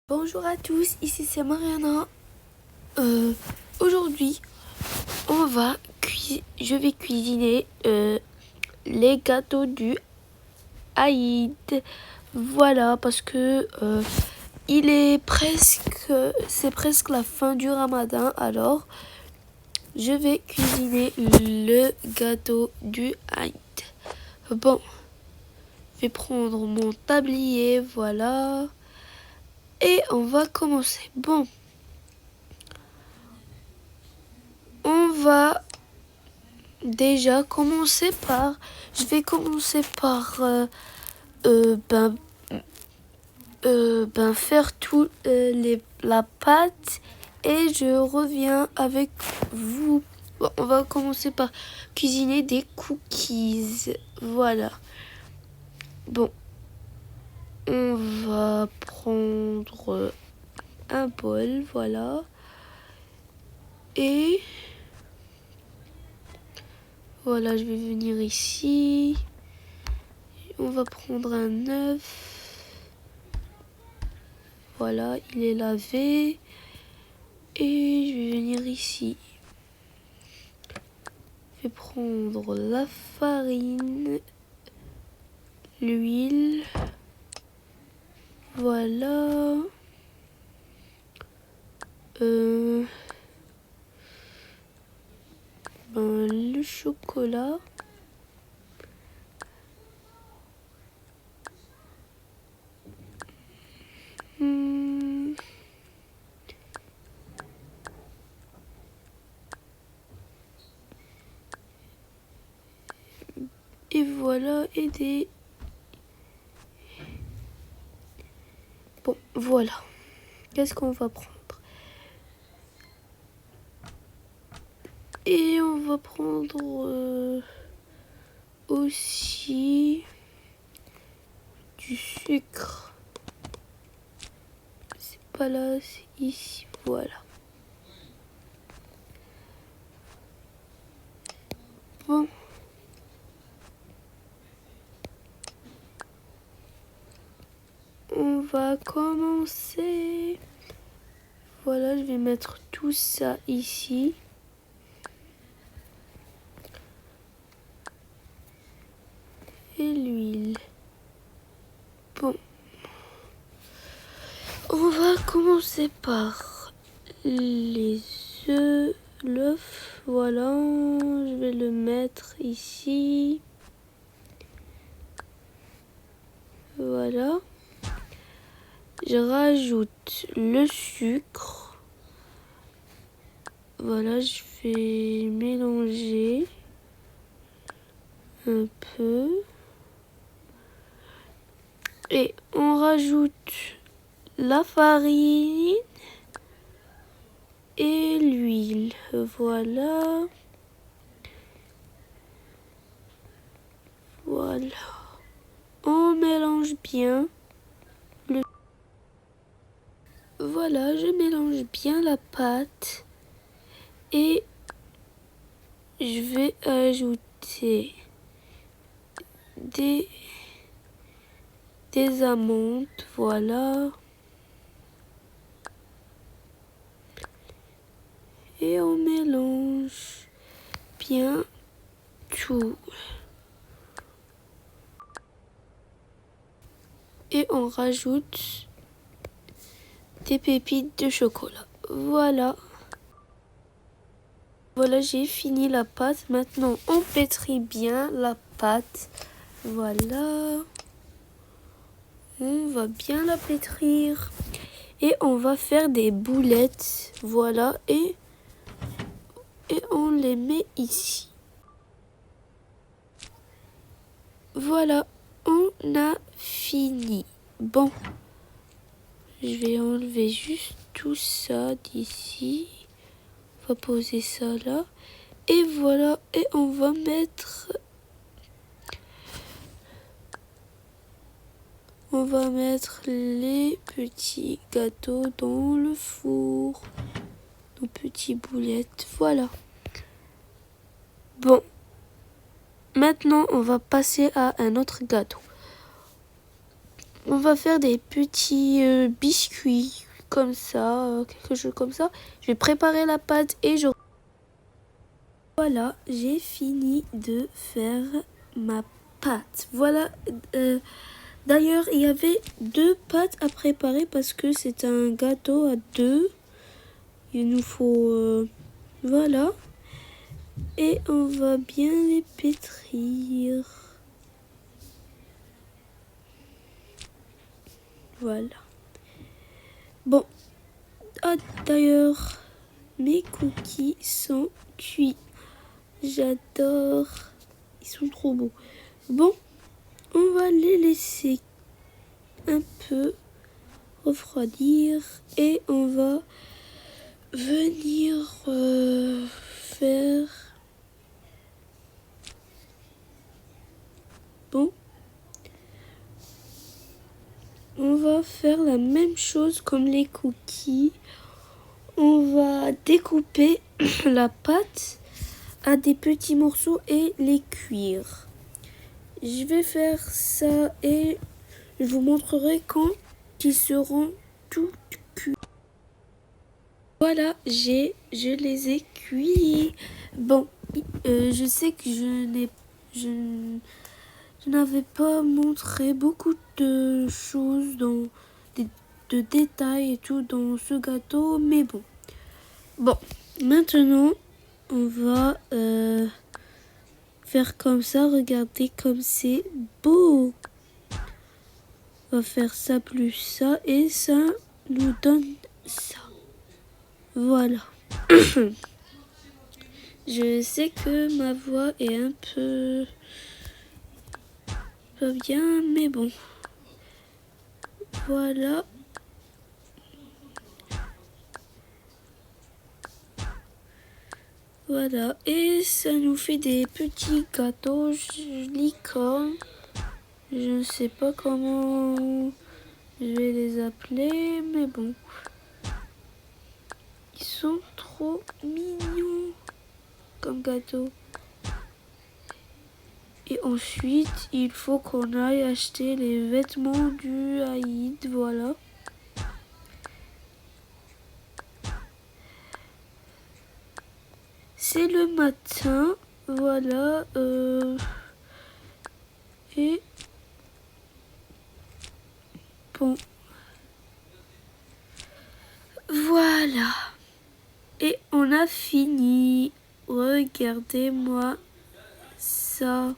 Bonjour à tous, ici c'est Mariana. Aujourd'hui, je vais cuisiner les gâteaux du Aïd. Voilà, parce que c'est presque la fin du Ramadan, alors je vais cuisiner le gâteau du Aïd. Bon, je vais prendre mon tablier, voilà. Et on va commencer. Bon, on va déjà commencer par... Je vais commencer par faire tout la pâte et je reviens avec vous. Bon, on va commencer par cuisiner des cookies. Voilà. Bon, on va prendre un bol, voilà. Et voilà, je vais venir ici. On va prendre un œuf. Voilà, il est lavé. Et je vais venir ici. Je vais prendre la farine, l'huile. Voilà. Le chocolat. Et voilà, Bon, voilà. Qu'est-ce qu'on va prendre? Et on va prendre aussi du sucre. C'est pas là, c'est ici, voilà. Bon. On va commencer. Voilà, je vais mettre tout ça ici. Et l'huile. Bon. On va commencer par les œufs, l'œuf. Voilà, je vais le mettre ici. Voilà. Je rajoute le sucre. Voilà, je vais mélanger un peu. Et on rajoute la farine et l'huile. Voilà. Voilà. On mélange bien. Voilà, je mélange bien la pâte. Et je vais ajouter des amandes, voilà. Et on mélange bien tout. Et on rajoute des pépites de chocolat. Voilà. Voilà, j'ai fini la pâte. Maintenant, on pétrit bien la pâte. Voilà. On va bien la pétrir. Et on va faire des boulettes. Voilà. Et on les met ici. Voilà. On a fini. Bon. Je vais enlever juste tout ça d'ici. On va poser ça là. Et voilà, et on va mettre les petits gâteaux dans le four. Nos petites boulettes, voilà. Bon, maintenant on va passer à un autre gâteau. On va faire des petits biscuits comme ça, quelque chose comme ça. Je vais préparer la pâte et je... Voilà, j'ai fini de faire ma pâte. Voilà, d'ailleurs, il y avait 2 pâtes à préparer parce que c'est un gâteau à 2. Il nous faut... voilà. Et on va bien les pétrir. Voilà. Bon. Ah, d'ailleurs, mes cookies sont cuits. J'adore. Ils sont trop beaux. Bon, on va les laisser un peu refroidir et on va venir faire... Bon. On va faire la même chose comme les cookies. On va découper la pâte à des petits morceaux et les cuire. Je vais faire ça et je vous montrerai quand ils seront tout cuits. Voilà, je les ai cuits. Bon, je sais que je n'avais pas montré beaucoup de choses de détails et tout dans ce gâteau, mais bon. Bon, maintenant, on va faire comme ça. Regardez comme c'est beau. On va faire ça plus ça et ça nous donne ça. Voilà. Je sais que ma voix est un peu pas bien, mais bon. Voilà. Voilà. Et ça nous fait des petits gâteaux licorne. Je ne sais pas comment je vais les appeler, mais bon. Ils sont trop mignons comme gâteaux. Et ensuite, il faut qu'on aille acheter les vêtements du Aïd, voilà. C'est le matin, voilà. Et bon, voilà. Et on a fini. Regardez-moi ça.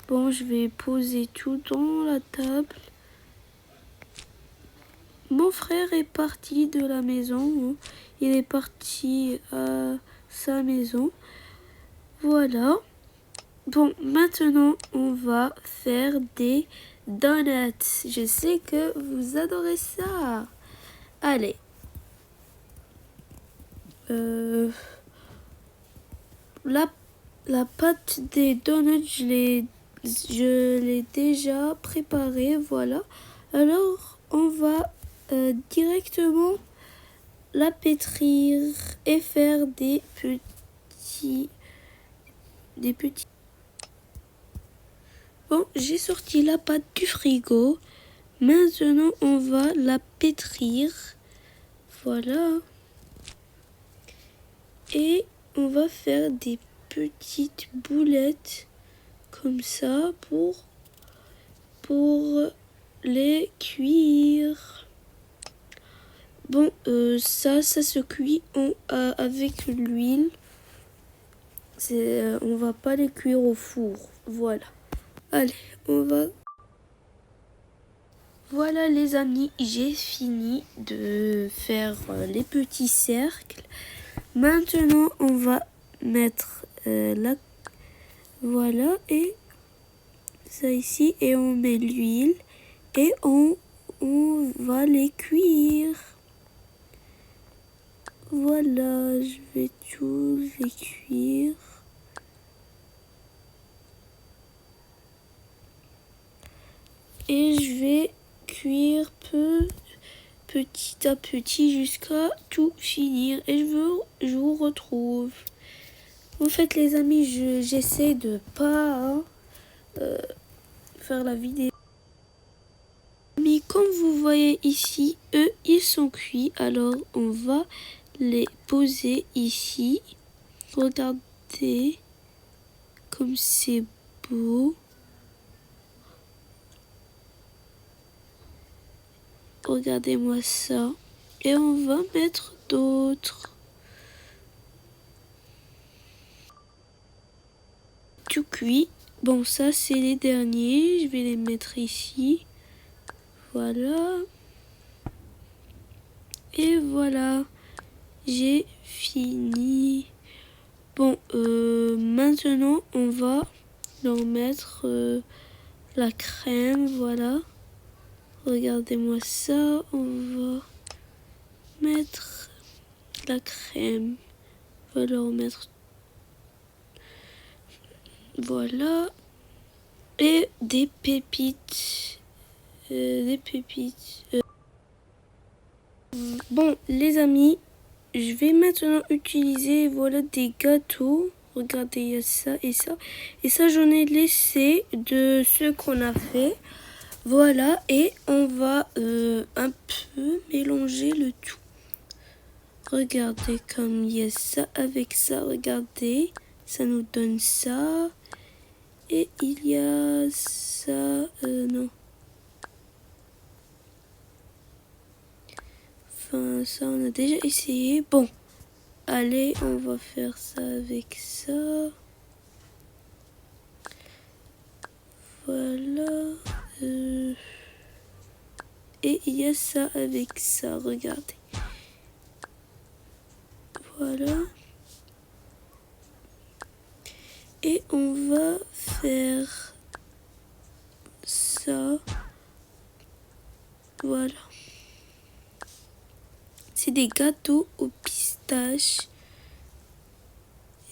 Bon, je vais poser tout dans la table. Mon frère est parti de la maison. Il est parti à sa maison. Voilà. Bon, maintenant, on va faire des donuts. Je sais que vous adorez ça. Allez. La pâte des donuts, je l'ai déjà préparée, voilà. Alors, on va directement la pétrir et faire des petits. Bon, j'ai sorti la pâte du frigo. Maintenant, on va la pétrir. Voilà. Et on va faire des petites boulettes comme ça pour les cuire. Bon, ça se cuit avec l'huile. On va pas les cuire au four. Voilà. Allez, on va... Voilà les amis, j'ai fini de faire les petits cercles. Maintenant, on va mettre voilà, et ça ici, et on met l'huile et on va les cuire. Voilà, je vais tous les cuire. vais cuire petit à petit jusqu'à tout finir et je vous retrouve. En fait les amis, j'essaie de pas faire la vidéo. Mais comme vous voyez ici, eux ils sont cuits, alors on va les poser ici. Regardez comme c'est beau. Regardez-moi ça. Et on va mettre d'autres. Tout cuit. Bon, ça c'est les derniers. Je vais les mettre ici. Voilà. Et voilà. J'ai fini. Bon, maintenant on va leur mettre la crème. Voilà. Regardez-moi ça. On va mettre la crème. On va leur mettre. Voilà. Et des pépites. Des pépites. Bon, les amis, je vais maintenant utiliser, voilà, des gâteaux. Regardez, il y a ça et ça. Et ça, j'en ai laissé de ceux qu'on a fait. Voilà, et on va un peu mélanger le tout. Regardez comme il y a ça avec ça. Regardez, ça nous donne ça. Et il y a ça, non. Enfin, ça, on a déjà essayé. Bon, allez, on va faire ça avec ça. Voilà. Et il y a ça avec ça, regardez. Voilà. Et on va faire ça. Voilà. C'est des gâteaux aux pistaches.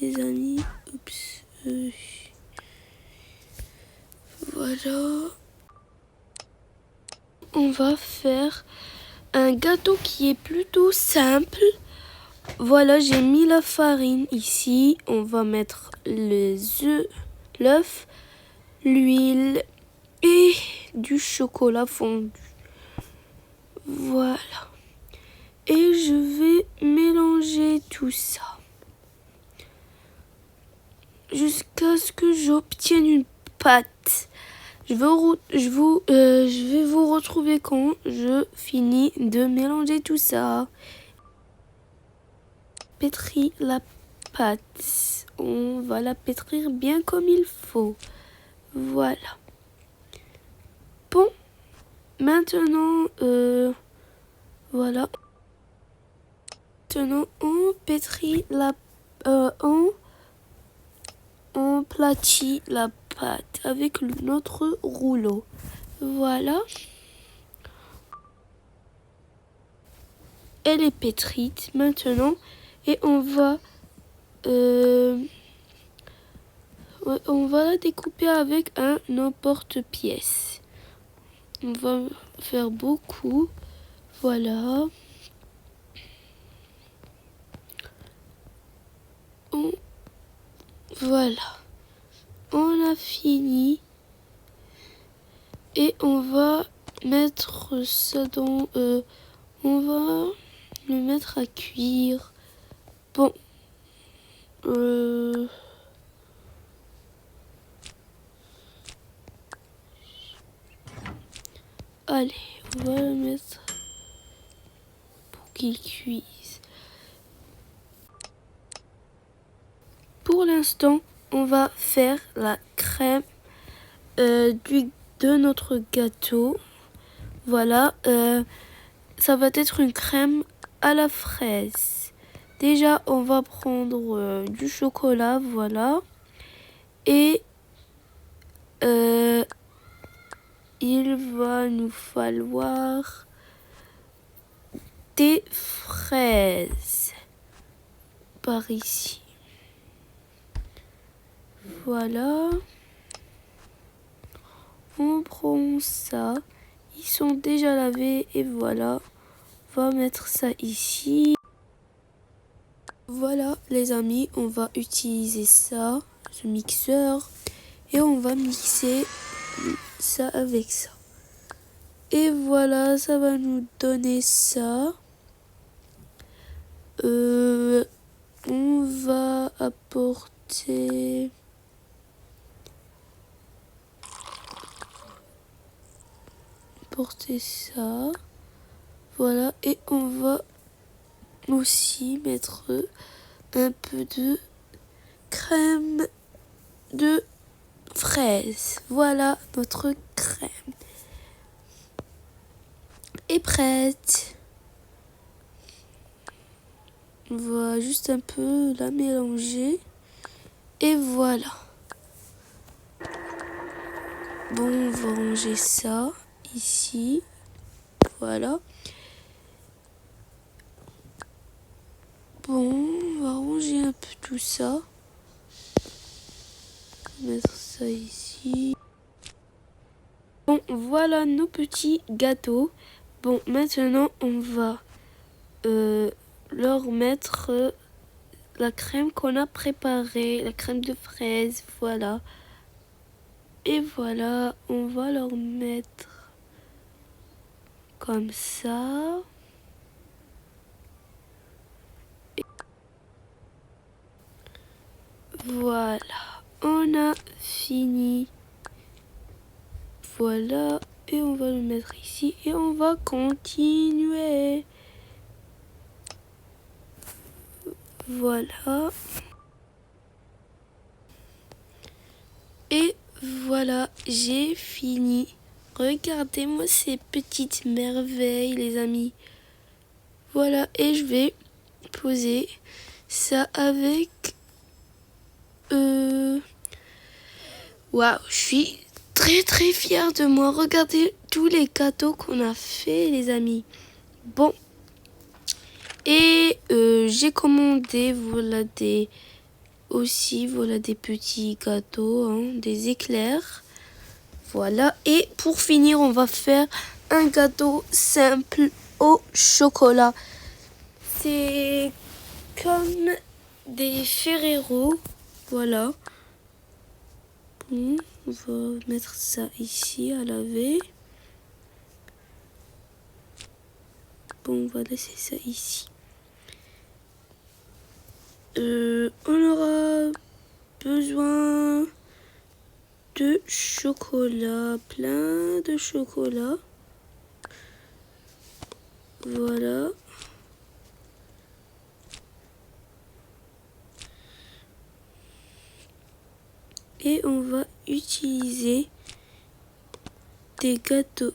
Les amis. Oups. Voilà. On va faire un gâteau qui est plutôt simple. Voilà, j'ai mis la farine ici. On va mettre les œufs, l'œuf, l'huile et du chocolat fondu. Voilà. Et je vais mélanger tout ça jusqu'à ce que j'obtienne une pâte. Je vais vous retrouver quand je finis de mélanger tout ça. Pétrir la pâte. On va la pétrir bien comme il faut. Voilà. Bon. Maintenant, voilà. Maintenant, on pétrit on platit la pâte avec notre rouleau. Voilà. Elle est pétrite maintenant et on va la découper avec un emporte-pièce. On va faire beaucoup. Voilà. Voilà. On a fini. Et on va mettre ça dans... on va le mettre à cuire. Bon. Allez, on va le mettre pour qu'il cuise. Pour l'instant, on va faire la crème de notre gâteau. Voilà, ça va être une crème à la fraise. Déjà, on va prendre du chocolat, voilà. Et il va nous falloir des fraises par ici. Voilà. On prend ça Ils sont déjà lavés et voilà. On va mettre ça ici. Voilà les amis, on va utiliser ça, ce mixeur. Et on va mixer ça avec ça. Et voilà, ça va nous donner ça. On va apporter ça. Voilà, et on va aussi mettre un peu de crème de fraise. Voilà, notre crème est prête. On va juste un peu la mélanger. Et voilà. Bon, on va ranger ça ici. Voilà. Bon, on va ranger un peu tout ça. Mettre ça ici. Bon, voilà nos petits gâteaux. Bon, maintenant, on va leur mettre la crème qu'on a préparée, la crème de fraise, voilà. Et voilà, on va leur mettre comme ça. Voilà, on a fini. Voilà, et on va le mettre ici et on va continuer. Voilà. Et voilà, j'ai fini. Regardez-moi ces petites merveilles, les amis. Voilà, et je vais poser ça avec... Waouh, je suis très fière de moi. Regardez tous les gâteaux qu'on a fait, les amis. Bon. Et j'ai commandé, voilà, des petits gâteaux, hein, des éclairs. Voilà. Et pour finir, on va faire un gâteau simple au chocolat. C'est comme des Ferrero. Voilà. Bon, on va mettre ça ici à laver. Bon, on va laisser ça ici. On aura besoin de chocolat, plein de chocolat. Voilà. Et on va utiliser des gâteaux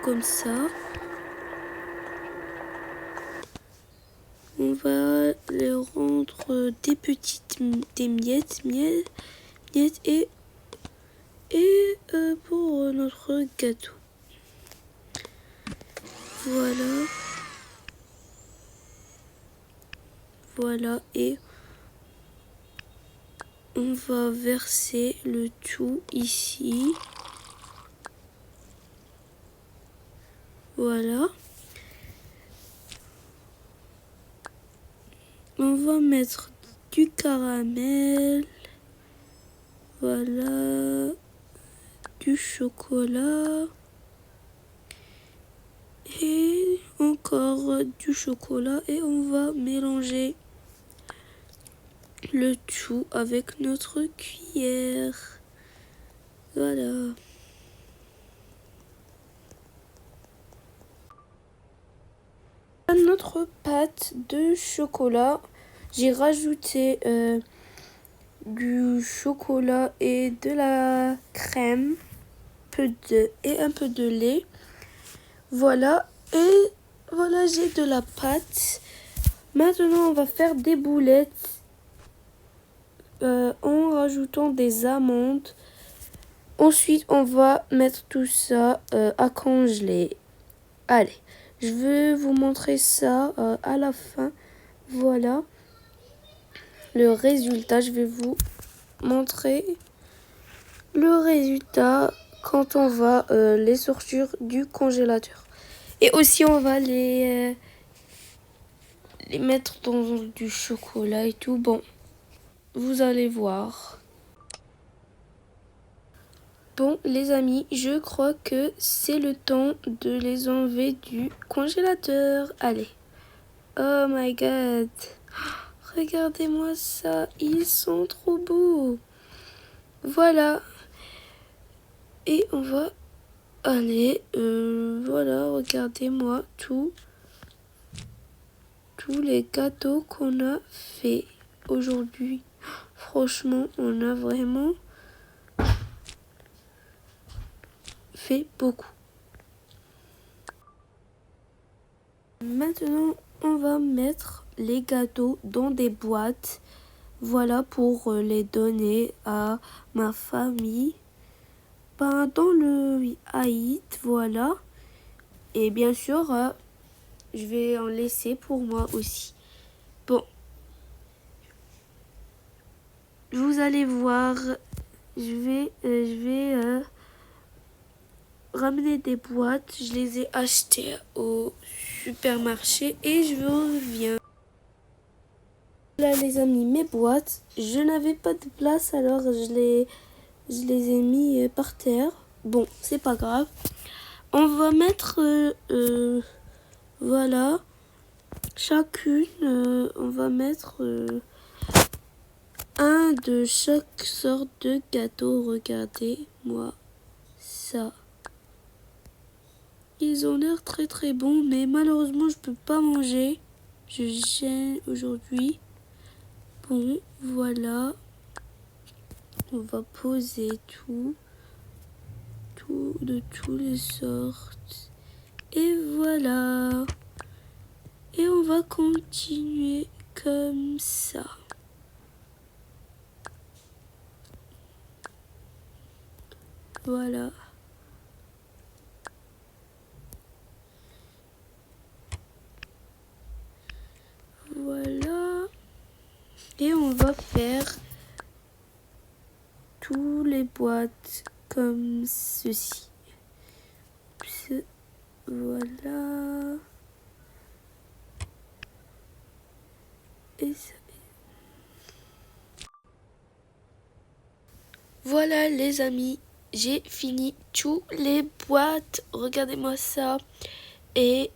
comme ça. On va les rendre des miettes et pour notre gâteau. Voilà. Voilà, et on va verser le tout ici. Voilà. On va mettre du caramel. Voilà. Du chocolat. Et encore du chocolat. Et on va mélanger le tout avec notre cuillère. Voilà. À notre pâte de chocolat, j'ai rajouté du chocolat et de la crème et un peu de lait. Voilà, et voilà, j'ai de la pâte. Maintenant, on va faire des boulettes en rajoutant des amandes. Ensuite, on va mettre tout ça à congeler. Allez, je vais vous montrer ça à la fin. Voilà le résultat. Je vais vous montrer le résultat quand on va les sortir du congélateur. Et aussi on va les mettre dans du chocolat et tout. Bon, vous allez voir. Bon les amis, je crois que c'est le temps de les enlever du congélateur. Allez. Oh my god. Regardez-moi ça, ils sont trop beaux. Voilà. Et on va aller, voilà, regardez-moi tous les gâteaux qu'on a fait aujourd'hui. Franchement, on a vraiment fait beaucoup. Maintenant, on va mettre les gâteaux dans des boîtes. Voilà pour les donner à ma famille. Ben, dans le Aïd, voilà. Et bien sûr, je vais en laisser pour moi aussi. Bon. Vous allez voir, je vais ramener des boîtes. Je les ai achetées au supermarché et je reviens. Là les amis, mes boîtes, je n'avais pas de place alors je les ai mis par terre. Bon, c'est pas grave. On va mettre, voilà, chacune, on va mettre un de chaque sorte de gâteau. Regardez-moi ça. Ils ont l'air très très bons, mais malheureusement je peux pas manger. Je gêne aujourd'hui. Bon, voilà. On va poser tout de toutes les sortes. Et voilà. Et on va continuer comme ça. Voilà. Voilà. Et on va faire tous les boîtes comme ceci. Voilà. Et ça. Voilà les amis, j'ai fini tous les boîtes. Regardez-moi ça. Et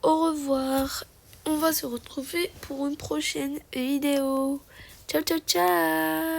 au revoir. On va se retrouver pour une prochaine vidéo. Ciao ciao ciao.